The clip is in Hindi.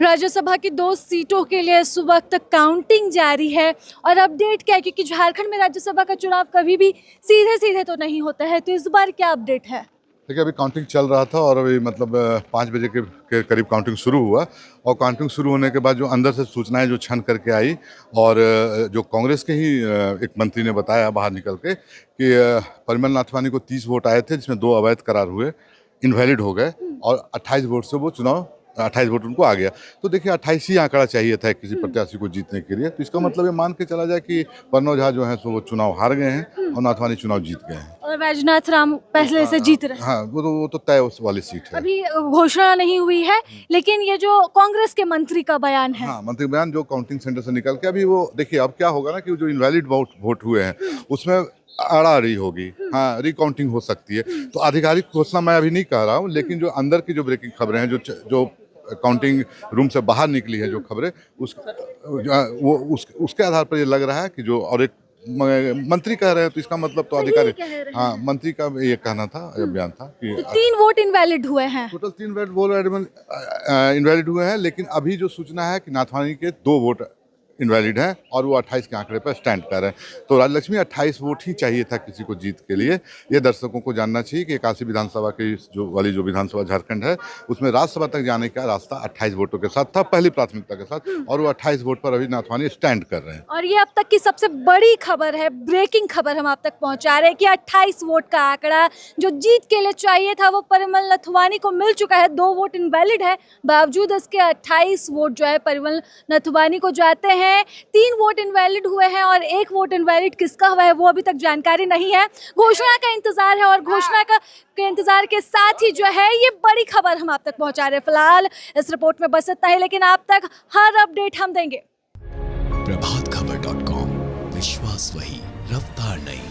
राज्यसभा की 2 सीटों के लिए इस वक्त काउंटिंग जारी है और अपडेट क्या है, क्योंकि झारखंड में राज्यसभा का चुनाव कभी भी सीधे सीधे तो नहीं होता है, तो इस बार क्या अपडेट है? देखिए, अभी काउंटिंग चल रहा था और अभी मतलब 5 बजे के करीब काउंटिंग शुरू हुआ। और काउंटिंग शुरू होने के बाद जो अंदर से सूचनाएं जो छन करके आई और जो कांग्रेस के ही एक मंत्री ने बताया बाहर निकल के कि परिमल नाथवानी को 30 वोट आए थे, जिसमें 2 अवैध करार हुए, इनवैलिड हो गए और 28 वोट से वो चुनाव 28 वोट उनको आ गया। तो देखिए, 28 ही आंकड़ा चाहिए था किसी प्रत्याशी को जीतने के लिए। तो इसका मतलब ये मान के चला जाए कि प्रणव झा जो है सो वो चुनाव हार गए हैं और नाथवानी चुनाव जीत गए हैं। और वैजनाथ राम पहले से जीत रहे हैं। हाँ, वो तो तय उस वाली सीट है। अभी घोषणा नहीं हुई है, लेकिन ये जो कांग्रेस के मंत्री का बयान है। हाँ, मंत्री बयान जो काउंटिंग सेंटर से निकल के अभी वो देखिए, अब क्या होगा ना कि जो इनवैलिड वोट हुए हैं उसमें आड़ाआड़ी होगी। हाँ, रिकाउंटिंग हो सकती है। तो आधिकारिक घोषणा मैं अभी नहीं कह रहा हूँ, लेकिन जो अंदर की जो ब्रेकिंग खबरें हैं, जो काउंटिंग रूम से बाहर निकली है जो खबरें, उसके आधार पर ये लग रहा है कि जो और एक मंत्री कह रहे हैं, तो इसका मतलब तो आधिकारिक। हाँ, मंत्री का ये कहना था, ये बयान था कि तो 3 वोट इनवैलिड हुए हैं। टोटल 3 वोट इनवैलिड हुए हैं, लेकिन अभी जो सूचना है कि नाथवानी के 2 वोट इनवैलिड हैं और वो 28 के आंकड़े पर स्टैंड कर रहे हैं। तो राजलक्ष्मी 28 वोट ही चाहिए था किसी को जीत के लिए। ये दर्शकों को जानना चाहिए कि 81 विधानसभा की जो विधानसभा झारखंड है, उसमें राज्यसभा तक जाने का रास्ता 28 वोटों के साथ था, पहली प्राथमिकता के साथ, और वो 28 वोट पर अभी नाथवानी स्टैंड कर रहे हैं। और ये अब तक की सबसे बड़ी खबर है, ब्रेकिंग खबर हम आप तक पहुंचा रहे हैं कि 28 वोट का आंकड़ा जो जीत के लिए चाहिए था वो परिमल नथवानी को मिल चुका है। 2 वोट इनवैलिड है, बावजूद इसके 28 वोट जो है परिमल नथवानी को जाते हैं। 3 वोट इनवैलिड हुए हैं और 1 वोट इनवैलिड किसका हुआ है वो अभी तक जानकारी नहीं है। घोषणा का इंतजार है और घोषणा के इंतजार के साथ ही जो है ये बड़ी खबर हम आप तक पहुंचा रहे हैं। फिलहाल इस रिपोर्ट में बस इतना ही, लेकिन आप तक हर अपडेट हम देंगे। प्रभातखबर.com, विश्वास वही, रफ्तार नहीं।